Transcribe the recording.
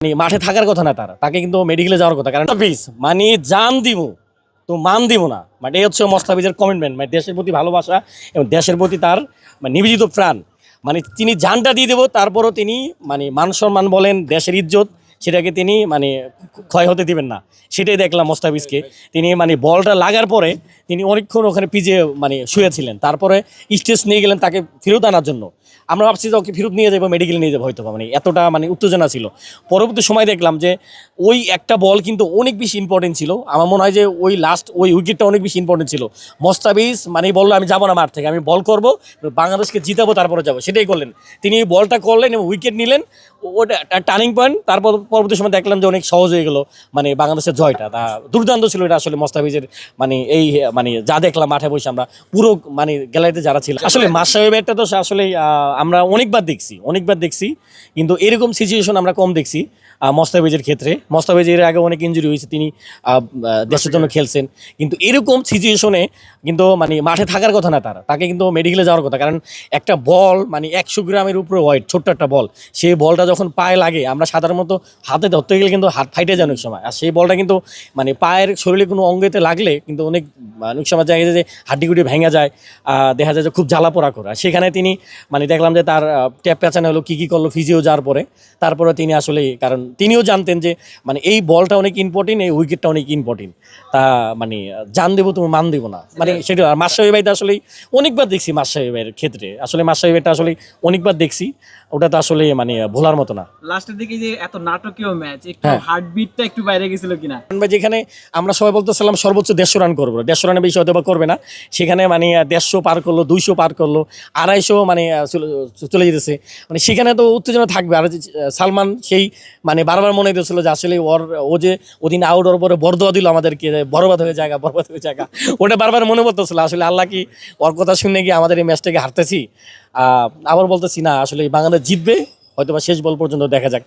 মাঠে থাকার কথা না, তাকে কিন্তু মেডিকেলে যাওয়ার কথা। কারণ মানে জান দিব তো মান দিব না, মানে এই হচ্ছে মোস্তাফিজের কমিটমেন্ট, মানে দেশের প্রতি ভালোবাসা এবং দেশের প্রতি তার নিবেদিত প্রাণ। মানে তিনি জানটা দিয়ে দেবো, তারপরও তিনি মানে মান সম্মান বলেন, দেশের ইজ্জত, সেটাকে তিনি মানে ক্ষয় হতে দিবেন না। সেটাই দেখলাম মোস্তাফিজকে। তিনি মানে বলটা লাগার পরে তিনি অনেকক্ষণ ওখানে পিছিয়ে মানে শুয়েছিলেন, তারপরে স্টেজ নিয়ে গেলেন তাকে ফেরত আনার জন্য। আমরা ভাবছি যে ওকে ফেরত নিয়ে যাবো, মেডিকেলে নিয়ে যাবো হয়তো, মানে এতটা মানে উত্তেজনা ছিল। পরবর্তী সময় দেখলাম যে ওই একটা বল কিন্তু অনেক বেশি ইম্পর্টেন্ট ছিল। আমার মনে হয় যে ওই লাস্ট ওই উইকেটটা অনেক বেশি ইম্পর্টেন্ট ছিল। মোস্তাফিজ মানে বললো আমি যাবো না মাঠ থেকে, আমি বল করবো, বাংলাদেশকে জিতাবো, তারপরে যাবো, সেটাই করলেন। তিনি বলটা করলেন এবং উইকেট নিলেন, ওটা টার্নিং পয়েন্ট। তারপর পরবর্তী সময় দেখলাম যে অনেক সহজ হয়ে গেলো মানে বাংলাদেশের জয়টা। তা দুর্দান্ত ছিল এটা আসলে মোস্তাফিজের মানে এই মানে যা দেখলাম মাঠে বসে আমরা পুরো মানে গ্যালারিতে যারা ছিল। আসলে মাশরাফি ভাইয়েরটা তো আসলে আমরা অনেকবার দেখছি, কিন্তু এরকম সিচুয়েশন আমরা কম দেখছি মোস্তাফিজের ক্ষেত্রে। মোস্তাফিজের আগে অনেক ইনজুরি হয়েছে, তিনি দেশের জন্য খেলছেন, কিন্তু এরকম সিচুয়েশনে কিন্তু মানে মাঠে থাকার কথা না, তাকে কিন্তু মেডিকেলে যাওয়ার কথা। কারণ একটা বল মানে 100 গ্রামের উপরে ওয়েট, ছোট্ট একটা বল, সেই বলটা যখন পায়ে লাগে, আমরা সাধারণত হাতে ধরতে গেলে কিন্তু হাত ফাইটে যায় অনেক সময়, আর সেই বলটা কিন্তু মানে পায়ের শরীরে কোনো অঙ্গেতে লাগলে কিন্তু অনেক সময় দেখা যায় যে হাড্ডিগুডি ভেঙে যায়, দেখা যায় যে খুব জ্বালা পোড়া করে। সেখানে তিনি মানে দেখলাম যে তার ট্যাপ পেঁচানো হলো, কী করলো ফিজিও যাওয়ার পরে, তারপরে তিনি আসলে, কারণ তিনিও জানতেন যে মানে এই বলটা অনেক ইম্পর্টেন্ট, এই উইকেটটা অনেক ইম্পর্টেন্ট। তা মানে জান দেবো তুমি মান দেবো না, মানে সেটা। আর মাশরাফি ভাইটা আসলে অনেকবার দেখছি, মাশরাফি ভাইয়ের ক্ষেত্রে আসলে মাশরাফি ভাইটা আসলে অনেকবার দেখছি, ওটা তো আসলে মানে ভোলার মতো না। লাস্টের দিকে যে এত নাটকীয় ম্যাচ, একটু হার্টবিটটা একটু বাইরে গেছিল কিনা? যেখানে আমরা সবাই বলতেছিলাম সর্বোচ্চ 150 রান করবো, 150 রানের বেশি হয়তো বা করবে না, সেখানে মানে 150 পার করলো, 200 পার করলো, 250 মানে চলে যেতেছে। মানে সেখানে তো উত্তেজনা থাকবে। আর সালমান সেই মানে বারবার মনে হতেছিল যে আসলে ও যে ওদিন আউট ওর পরে বরদোয়া দিল আমাদেরকে, বরবাদ হয়ে জায়গা, ওটা বারবার মনে পড়তেছিল। আসলে আল্লাহ কি ওর কথা শুনে কি আমাদের এই ম্যাচটাকে হারতেছি? আবার বলতেছি না, আসলে বাংলাদেশ জিতবে হয়তো বা শেষ বল পর্যন্ত, দেখা যাক।